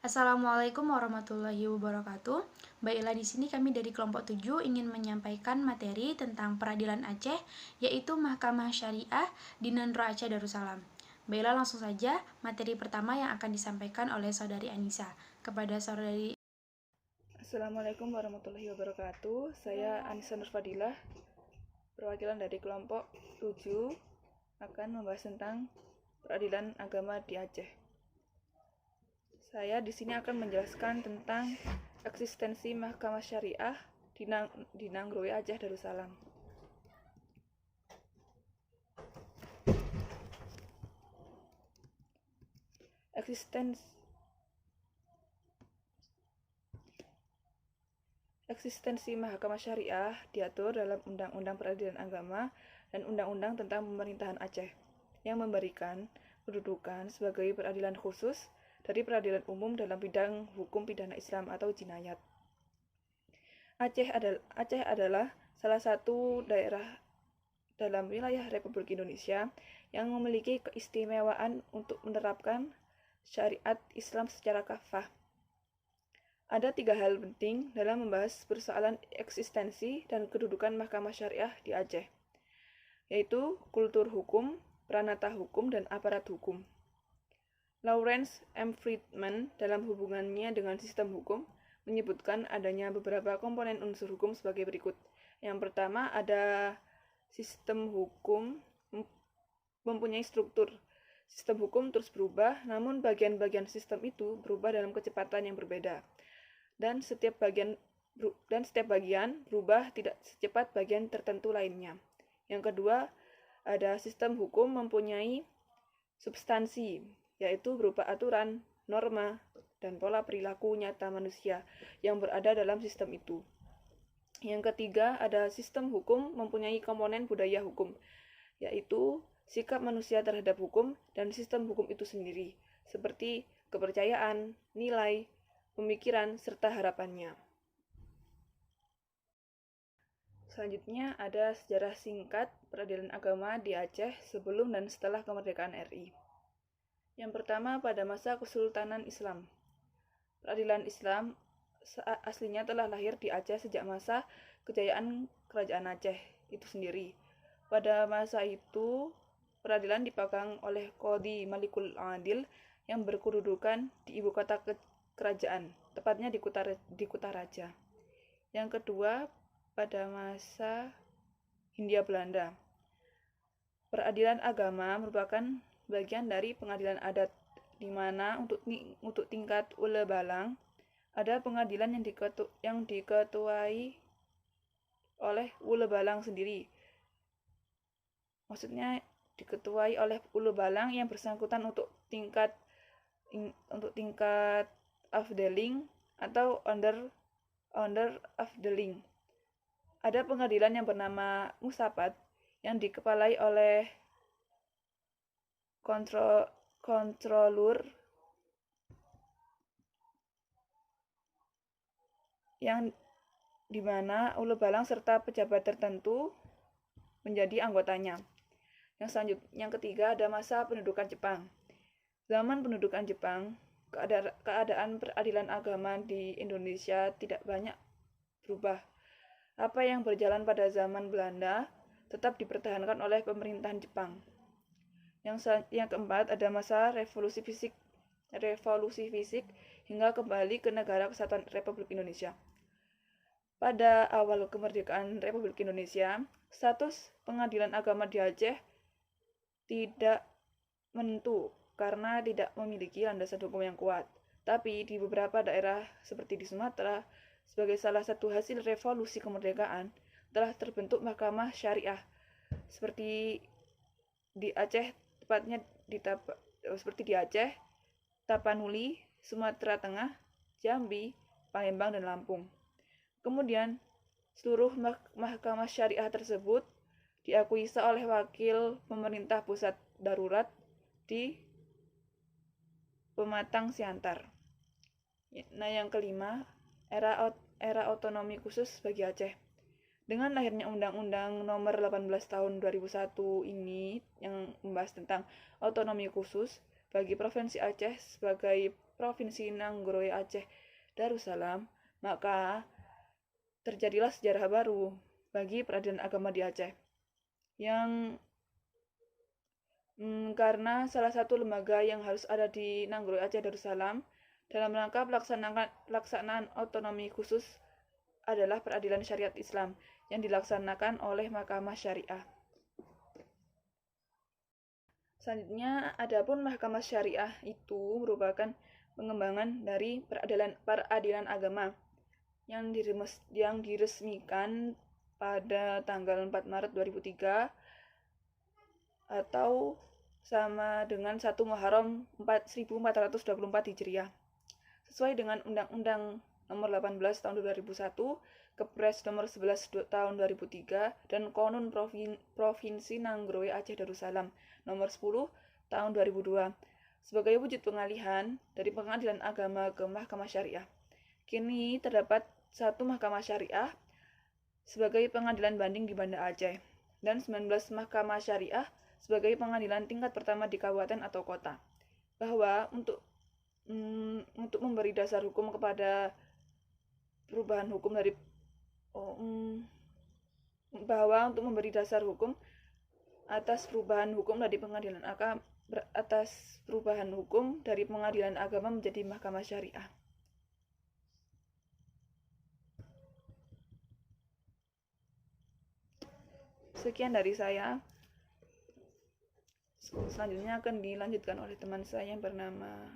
Assalamualaikum warahmatullahi wabarakatuh. Mbak Ila, di sini kami dari kelompok 7 ingin menyampaikan materi tentang peradilan Aceh, yaitu Mahkamah Syariah di Nandro Aceh Darussalam. Mbak Ila, langsung saja materi pertama yang akan disampaikan oleh Saudari Anissa. Kepada Saudari. Assalamualaikum warahmatullahi wabarakatuh. Saya Anissa Nurfadilah, perwakilan dari kelompok 7, akan membahas tentang peradilan agama di Aceh. Saya di sini akan menjelaskan tentang eksistensi Mahkamah Syariah di Nangroe Aceh Darussalam. Eksistensi Mahkamah Syariah diatur dalam Undang-Undang Peradilan Agama dan Undang-Undang tentang Pemerintahan Aceh, yang memberikan kedudukan sebagai peradilan khusus dari peradilan umum dalam bidang hukum pidana Islam atau jinayat. Aceh adalah salah satu daerah dalam wilayah Republik Indonesia yang memiliki keistimewaan untuk menerapkan syariat Islam secara kafah. Ada 3 hal penting dalam membahas persoalan eksistensi dan kedudukan Mahkamah Syariah di Aceh, yaitu kultur hukum, pranata hukum, dan aparat hukum. Lawrence M. Friedman dalam hubungannya dengan sistem hukum menyebutkan adanya beberapa komponen unsur hukum sebagai berikut. Yang pertama, ada sistem hukum mempunyai struktur. Sistem hukum terus berubah, namun bagian-bagian sistem itu berubah dalam kecepatan yang berbeda. Dan setiap bagian berubah tidak secepat bagian tertentu lainnya. Yang kedua, ada sistem hukum mempunyai substansi, yaitu berupa aturan, norma, dan pola perilaku nyata manusia yang berada dalam sistem itu. Yang ketiga, ada sistem hukum mempunyai komponen budaya hukum, yaitu sikap manusia terhadap hukum dan sistem hukum itu sendiri, seperti kepercayaan, nilai, pemikiran, serta harapannya. Selanjutnya ada sejarah singkat peradilan agama di Aceh sebelum dan setelah kemerdekaan RI. Yang pertama, pada masa Kesultanan Islam. Peradilan Islam aslinya telah lahir di Aceh sejak masa kejayaan Kerajaan Aceh itu sendiri. Pada masa itu, peradilan dipegang oleh Qadhi Malikul Adil yang berkedudukan di ibu kota kerajaan, tepatnya di Kutaraja. Yang kedua, pada masa Hindia Belanda. Peradilan agama merupakan bagian dari pengadilan adat, di mana untuk tingkat ule balang ada pengadilan yang diketuai oleh ule balang sendiri. Maksudnya diketuai oleh ule balang yang bersangkutan untuk tingkat afdeling atau under afdeling. Ada pengadilan yang bernama Musapat yang dikepalai oleh kontrolur yang dimana ulu balang serta pejabat tertentu menjadi anggotanya. Yang ketiga ada masa pendudukan Jepang. Zaman pendudukan Jepang, keadaan peradilan agama di Indonesia tidak banyak berubah. Apa yang berjalan pada zaman Belanda tetap dipertahankan oleh pemerintahan Jepang. Yang keempat ada masa revolusi fisik hingga kembali ke Negara Kesatuan Republik Indonesia. Pada awal kemerdekaan Republik Indonesia, status pengadilan agama di Aceh tidak menentu karena tidak memiliki landasan hukum yang kuat. Tapi di beberapa daerah seperti di Sumatera, sebagai salah satu hasil revolusi kemerdekaan, telah terbentuk Mahkamah Syariah. Seperti di Aceh, tepatnya seperti di Aceh, Tapanuli, Sumatera Tengah, Jambi, Palembang, dan Lampung. Kemudian, seluruh mahkamah syariah tersebut diakui sah oleh wakil pemerintah pusat darurat di Pematang Siantar. Nah, yang kelima, era otonomi khusus bagi Aceh. Dengan lahirnya Undang-Undang Nomor 18 Tahun 2001 ini yang membahas tentang otonomi khusus, bagi Provinsi Aceh sebagai Provinsi Nanggroe Aceh Darussalam, maka terjadilah sejarah baru bagi peradilan agama di Aceh. Yang karena salah satu lembaga yang harus ada di Nanggroe Aceh Darussalam dalam rangka pelaksanaan otonomi khusus adalah peradilan syariat Islam yang dilaksanakan oleh Mahkamah Syariah. Selanjutnya, adapun Mahkamah Syariah itu merupakan pengembangan dari peradilan agama yang diresmikan pada tanggal 4 Maret 2003 atau sama dengan 1 Muharram 1424 Hijriah. Sesuai dengan Undang-Undang Nomor 18 Tahun 2001, Kepres Nomor 11 Tahun 2003, dan Konun Provinsi Nanggroe Aceh Darussalam Nomor 10 Tahun 2002 sebagai wujud pengalihan dari pengadilan agama ke Mahkamah Syariah. Kini terdapat satu Mahkamah Syariah sebagai pengadilan banding di Banda Aceh dan 19 Mahkamah Syariah sebagai pengadilan tingkat pertama di kabupaten atau kota. Bahwa untuk memberi dasar hukum kepada perubahan hukum dari untuk memberi dasar hukum atas perubahan hukum dari pengadilan agama menjadi Mahkamah Syariah. Sekian dari saya. Selanjutnya akan dilanjutkan oleh teman saya yang bernama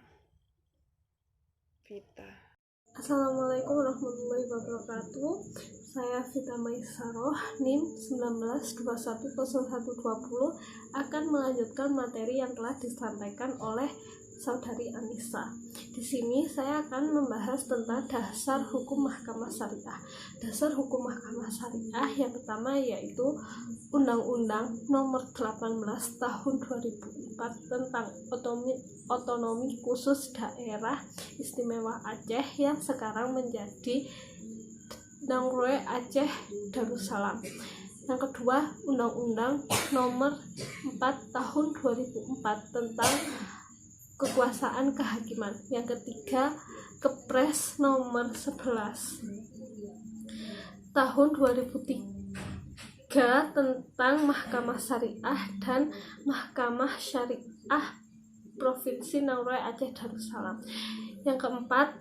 Vita. Assalamualaikum warahmatullahi wabarakatuh. Saya Vita Maisaroh, NIM 19210120, akan melanjutkan materi yang telah disampaikan oleh Saudari Anissa. Di sini saya akan membahas tentang dasar hukum Mahkamah Syariah. Dasar hukum Mahkamah Syariah yang pertama yaitu Undang-Undang Nomor 18 Tahun 2004 tentang otonomi khusus daerah istimewa Aceh yang sekarang menjadi Nanggroe Aceh Darussalam. Yang kedua, Undang-Undang Nomor 4 Tahun 2004 tentang kekuasaan kehakiman. Yang ketiga, Kepres Nomor 11 Tahun 2003 tentang Mahkamah Syariah dan Mahkamah Syariah Provinsi Nanggroe Aceh Darussalam. Yang keempat,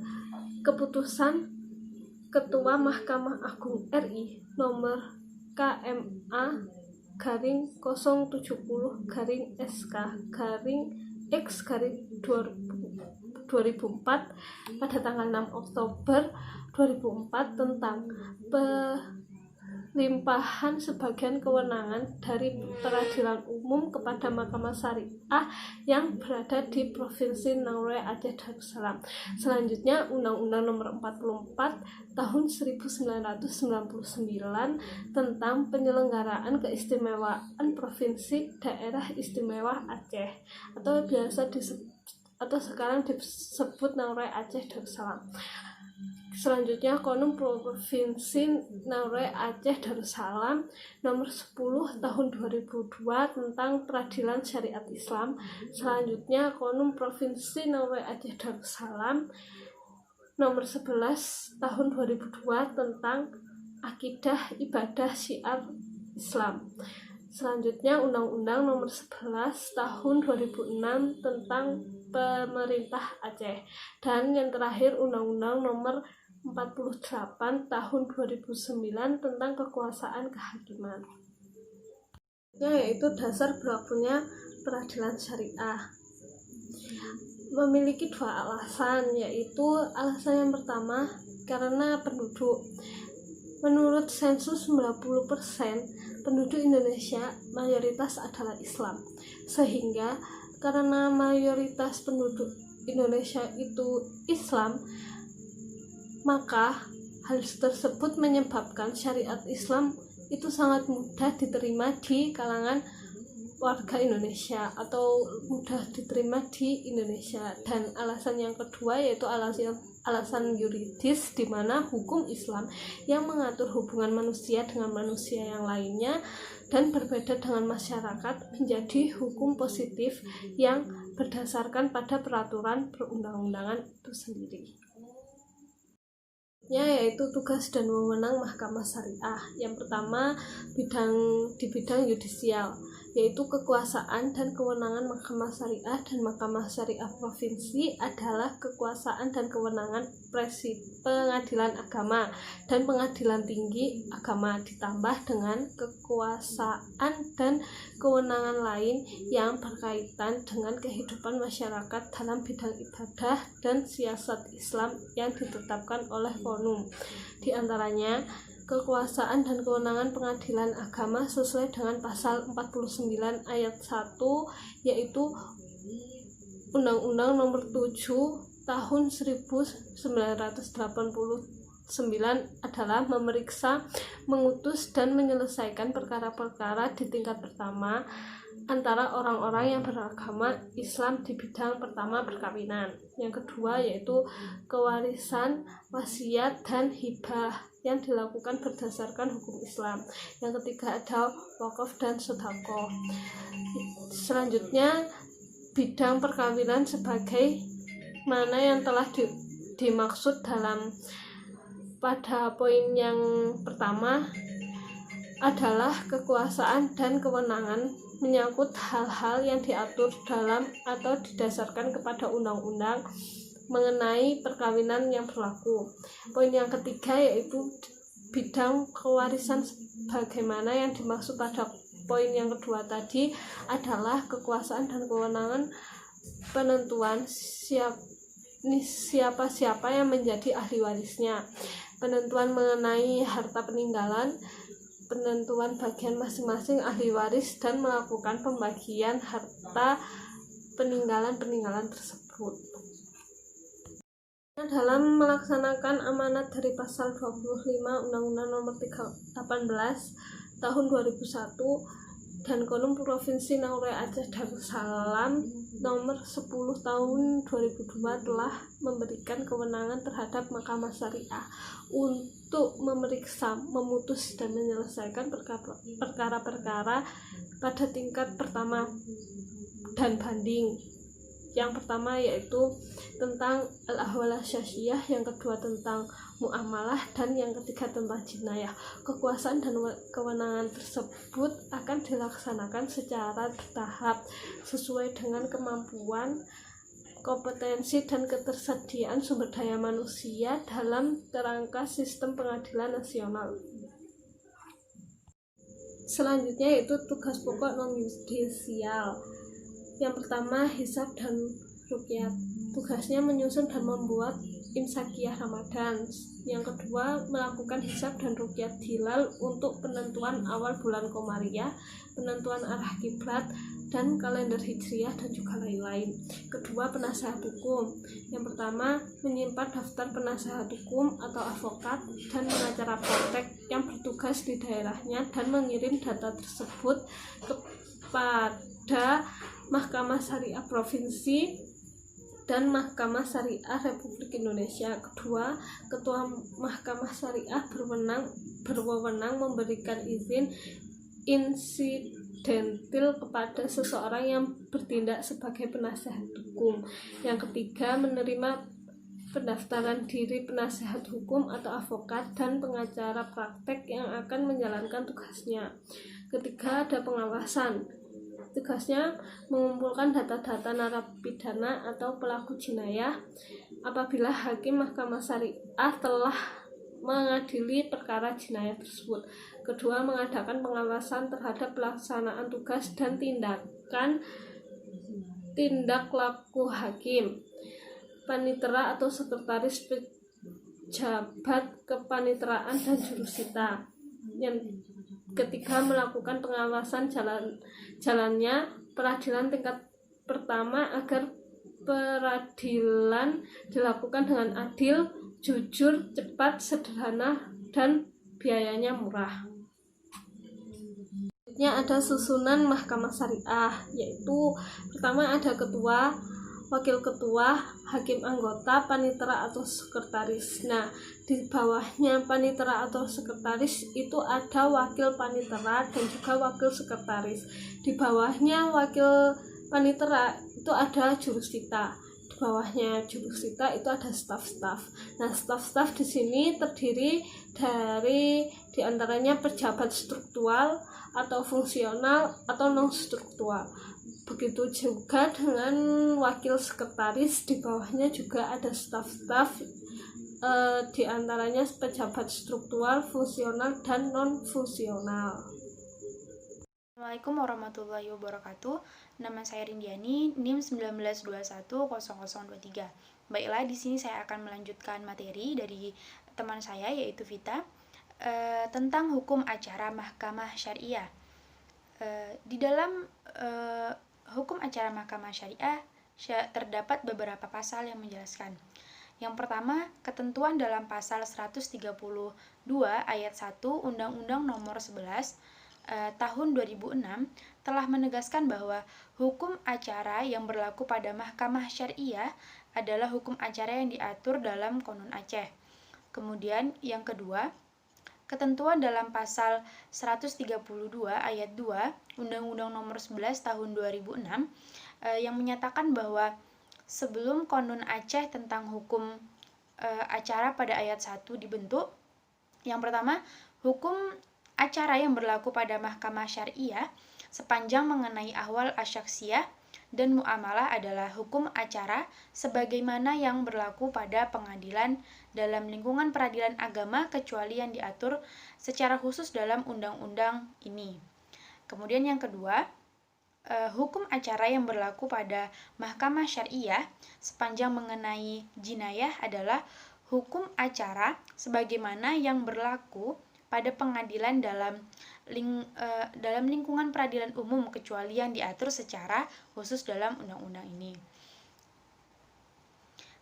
keputusan Ketua Mahkamah Agung RI nomor KMA _070 SK X 2004 pada tanggal 6 Oktober 2004 tentang pelimpahan sebagian kewenangan dari peradilan umum kepada Mahkamah Syariah yang berada di Provinsi Nanggroe Aceh Darussalam. Selanjutnya, Undang-Undang Nomor 44 Tahun 1999 tentang penyelenggaraan keistimewaan Provinsi Daerah Istimewa Aceh atau sekarang disebut Nanggroe Aceh Darussalam. Selanjutnya, Konun Provinsi Nanggroe Aceh Darussalam Nomor 10 Tahun 2002 tentang peradilan syariat Islam. Selanjutnya, Konun Provinsi Nanggroe Aceh Darussalam Nomor 11 Tahun 2002 tentang akidah ibadah syiar Islam. Selanjutnya, Undang-Undang Nomor 11 Tahun 2006 tentang Pemerintah Aceh. Dan yang terakhir, Undang-Undang Nomor 48 Tahun 2009 tentang kekuasaan kehakiman. Yaitu dasar berlakunya peradilan syariah. Memiliki dua alasan, yaitu alasan yang pertama karena penduduk. Menurut sensus 90% penduduk Indonesia mayoritas adalah Islam, sehingga karena mayoritas penduduk Indonesia itu Islam, maka hal tersebut menyebabkan syariat Islam itu sangat mudah diterima di kalangan warga Indonesia atau mudah diterima di Indonesia. Dan alasan yang kedua yaitu alasan yuridis, di mana hukum Islam yang mengatur hubungan manusia dengan manusia yang lainnya dan berbeda dengan masyarakat menjadi hukum positif yang berdasarkan pada peraturan perundang-undangan itu sendiri. Yaitu tugas dan wewenang Mahkamah Syariah. Yang pertama, di bidang yudisial, yaitu kekuasaan dan kewenangan Mahkamah Syariah dan Mahkamah Syariah Provinsi adalah kekuasaan dan kewenangan Pengadilan Agama dan Pengadilan Tinggi Agama, ditambah dengan kekuasaan dan kewenangan lain yang berkaitan dengan kehidupan masyarakat dalam bidang ibadah dan siasat Islam yang ditetapkan oleh konum. Di antaranya kekuasaan dan kewenangan pengadilan agama sesuai dengan pasal 49 ayat 1, yaitu Undang-Undang Nomor 7 Tahun 1989 adalah memeriksa, mengutus, dan menyelesaikan perkara-perkara di tingkat pertama antara orang-orang yang beragama Islam di bidang pertama perkawinan. Yang kedua yaitu kewarisan, wasiat, dan hibah yang dilakukan berdasarkan hukum Islam. Yang ketiga ada wakaf dan sedekah. Selanjutnya bidang perkawinan sebagai mana yang telah dimaksud pada poin yang pertama adalah kekuasaan dan kewenangan menyangkut hal-hal yang diatur dalam atau didasarkan kepada undang-undang mengenai perkawinan yang berlaku. Poin yang ketiga yaitu bidang kewarisan sebagaimana yang dimaksud pada poin yang kedua tadi adalah kekuasaan dan kewenangan penentuan siapa-siapa yang menjadi ahli warisnya, penentuan mengenai harta peninggalan, penentuan bagian masing-masing ahli waris, dan melakukan pembagian harta peninggalan tersebut. Dalam melaksanakan amanat dari pasal 25 Undang-Undang Nomor 18 Tahun 2001 dan Konum Provinsi Nauru Aceh Darussalam Nomor 10 Tahun 2002 telah memberikan kewenangan terhadap Mahkamah Syariah untuk memeriksa, memutus, dan menyelesaikan perkara-perkara pada tingkat pertama dan banding. Yang pertama yaitu tentang al-ahwal syasyiyah, yang kedua tentang muamalah, dan yang ketiga tentang jinayah. Kekuasaan dan kewenangan tersebut akan dilaksanakan secara bertahap sesuai dengan kemampuan, kompetensi, dan ketersediaan sumber daya manusia dalam kerangka sistem pengadilan nasional. Selanjutnya yaitu tugas pokok non-yudisial. Yang pertama, hisab dan ruqyah. Tugasnya menyusun dan membuat imsakiyah Ramadan. Yang kedua, melakukan hisab dan ruqyah hilal untuk penentuan awal bulan Qomariyah, penentuan arah kiblat, dan kalender hijriyah, dan juga lain-lain. Kedua, penasehat hukum. Yang pertama, menyimpan daftar penasehat hukum atau advokat dan pengacara praktek yang bertugas di daerahnya dan mengirim data tersebut kepada Mahkamah Syariah Provinsi dan Mahkamah Syariah Republik Indonesia. Kedua, Ketua Mahkamah Syariah berwenang memberikan izin insidentil kepada seseorang yang bertindak sebagai penasehat hukum. Yang ketiga, menerima pendaftaran diri penasehat hukum atau advokat dan pengacara praktek yang akan menjalankan tugasnya. Ketiga, ada pengawasan. Tugasnya mengumpulkan data-data narapidana atau pelaku jinayah apabila hakim Mahkamah Syariah telah mengadili perkara jinayah tersebut. Kedua, mengadakan pengawasan terhadap pelaksanaan tugas dan tindak laku hakim, panitera atau sekretaris pejabat kepanitraan dan jurusita. Yang ketiga, melakukan pengawasan jalannya peradilan tingkat pertama agar peradilan dilakukan dengan adil, jujur, cepat, sederhana, dan biayanya murah. Selanjutnya ada susunan Mahkamah Syariah, yaitu pertama ada ketua, wakil ketua, hakim anggota, panitera atau sekretaris. Nah, di bawahnya panitera atau sekretaris itu ada wakil panitera dan juga wakil sekretaris. Di bawahnya wakil panitera itu ada jurusita. Di bawahnya jurusita itu ada staf-staf. Nah, staf-staf di sini terdiri dari diantaranya pejabat struktural atau fungsional atau non struktural. Begitu juga dengan wakil sekretaris, di bawahnya juga ada staf-staf, di antaranya pejabat struktural, fungsional, dan non fungsional. Assalamualaikum warahmatullahi wabarakatuh. Nama saya Rindiani, NIM 19210023. Baiklah, di sini saya akan melanjutkan materi dari teman saya yaitu Vita tentang hukum acara Mahkamah Syariah. Di dalam hukum acara Mahkamah Syariah terdapat beberapa pasal yang menjelaskan. Yang pertama, ketentuan dalam pasal 132 ayat 1 Undang-Undang Nomor 11 tahun 2006 telah menegaskan bahwa hukum acara yang berlaku pada Mahkamah Syariah adalah hukum acara yang diatur dalam Konun Aceh. Kemudian yang kedua, ketentuan dalam pasal 132 ayat 2 Undang-Undang Nomor 11 tahun 2006 yang menyatakan bahwa sebelum Konun Aceh tentang hukum acara pada ayat 1 dibentuk, yang pertama, hukum acara yang berlaku pada Mahkamah Syariah sepanjang mengenai ahwal asyaksiyah dan muamalah adalah hukum acara sebagaimana yang berlaku pada pengadilan dalam lingkungan peradilan agama kecuali yang diatur secara khusus dalam undang-undang ini. Kemudian yang kedua, hukum acara yang berlaku pada Mahkamah Syariah sepanjang mengenai jinayah adalah hukum acara sebagaimana yang berlaku pada pengadilan dalam lingkungan peradilan umum kecuali yang diatur secara khusus dalam undang-undang ini.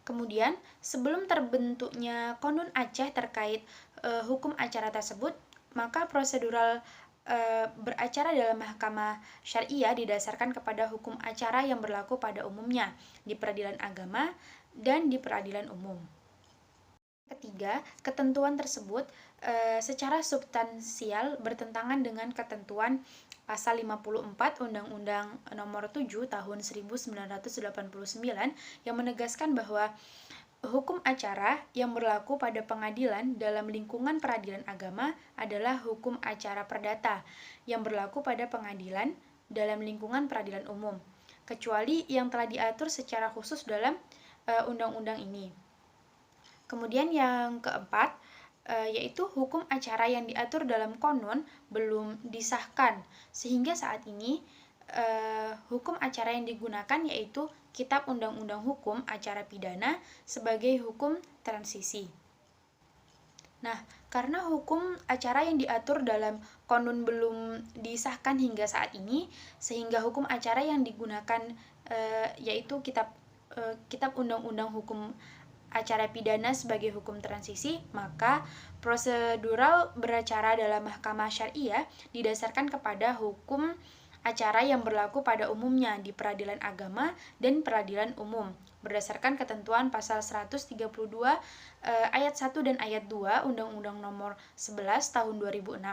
Kemudian, sebelum terbentuknya Konun Aceh terkait hukum acara tersebut, maka prosedural beracara dalam Mahkamah Syariah didasarkan kepada hukum acara yang berlaku pada umumnya di peradilan agama dan di peradilan umum. Ketiga, ketentuan tersebut secara substansial bertentangan dengan ketentuan pasal 54 Undang-Undang Nomor 7 Tahun 1989 yang menegaskan bahwa hukum acara yang berlaku pada pengadilan dalam lingkungan peradilan agama adalah hukum acara perdata yang berlaku pada pengadilan dalam lingkungan peradilan umum, kecuali yang telah diatur secara khusus dalam undang-undang ini. Kemudian yang keempat, yaitu hukum acara yang diatur dalam konun belum disahkan, sehingga saat ini hukum acara yang digunakan yaitu Kitab Undang-Undang Hukum Acara Pidana sebagai hukum transisi. Nah, karena hukum acara yang diatur dalam konun belum disahkan hingga saat ini, sehingga hukum acara yang digunakan yaitu Kitab Undang-Undang Hukum Acara Pidana sebagai hukum transisi, maka prosedural beracara dalam Mahkamah Syariah didasarkan kepada hukum acara yang berlaku pada umumnya di peradilan agama dan peradilan umum berdasarkan ketentuan pasal 132 ayat 1 dan ayat 2 Undang-Undang Nomor 11 tahun 2006.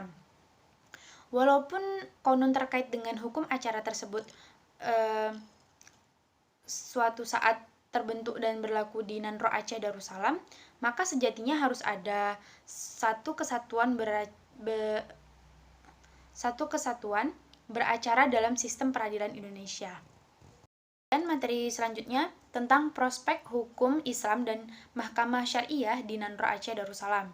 Walaupun konun terkait dengan hukum acara tersebut suatu saat terbentuk dan berlaku di Nanro Aceh Darussalam, maka sejatinya harus ada satu kesatuan beracara dalam sistem peradilan Indonesia. Dan materi selanjutnya tentang prospek hukum Islam dan Mahkamah Syariah di Nanro Aceh Darussalam.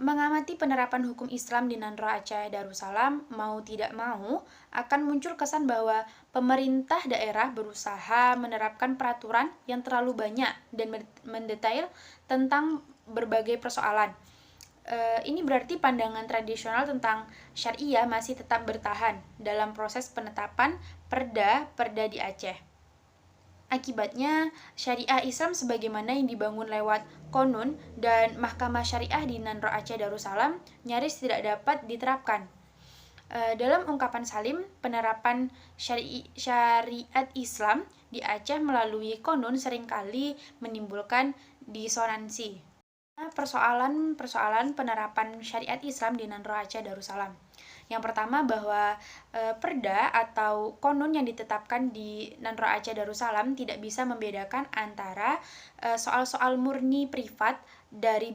Mengamati penerapan hukum Islam di Nanro Aceh Darussalam, mau tidak mau akan muncul kesan bahwa pemerintah daerah berusaha menerapkan peraturan yang terlalu banyak dan mendetail tentang berbagai persoalan. Ini berarti pandangan tradisional tentang syariah masih tetap bertahan dalam proses penetapan perda di Aceh. Akibatnya, syariah Islam sebagaimana yang dibangun lewat konun dan Mahkamah Syariah di Nanro Aceh Darussalam nyaris tidak dapat diterapkan. Dalam ungkapan Salim, penerapan syariat Islam di Aceh melalui konun seringkali menimbulkan disonansi. Persoalan penerapan syariat Islam di Nanro Aceh Darussalam. Yang pertama bahwa perda atau konun yang ditetapkan di Nandro Aceh Darussalam tidak bisa membedakan antara soal-soal murni privat dari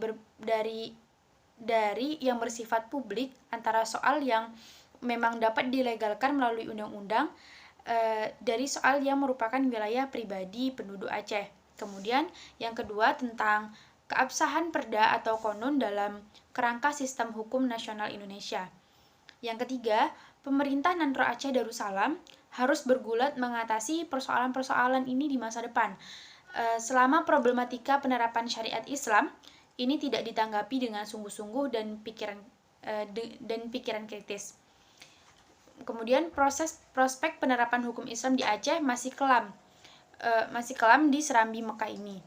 yang bersifat publik, antara soal yang memang dapat dilegalkan melalui undang-undang dari soal yang merupakan wilayah pribadi penduduk Aceh. Kemudian yang kedua tentang keabsahan perda atau konun dalam kerangka sistem hukum nasional Indonesia. Yang ketiga, pemerintah Nandro Aceh Darussalam harus bergulat mengatasi persoalan-persoalan ini di masa depan. Selama problematika penerapan syariat Islam ini tidak ditanggapi dengan sungguh-sungguh dan pikiran kritis. Kemudian prospek penerapan hukum Islam di Aceh masih kelam di Serambi Mekah ini.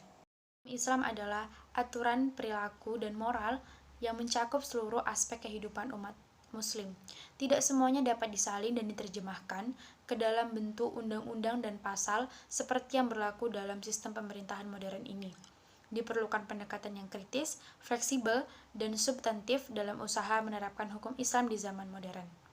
Islam adalah aturan perilaku dan moral yang mencakup seluruh aspek kehidupan umat Muslim. Tidak semuanya dapat disalin dan diterjemahkan ke dalam bentuk undang-undang dan pasal seperti yang berlaku dalam sistem pemerintahan modern ini. Diperlukan pendekatan yang kritis, fleksibel, dan substantif dalam usaha menerapkan hukum Islam di zaman modern.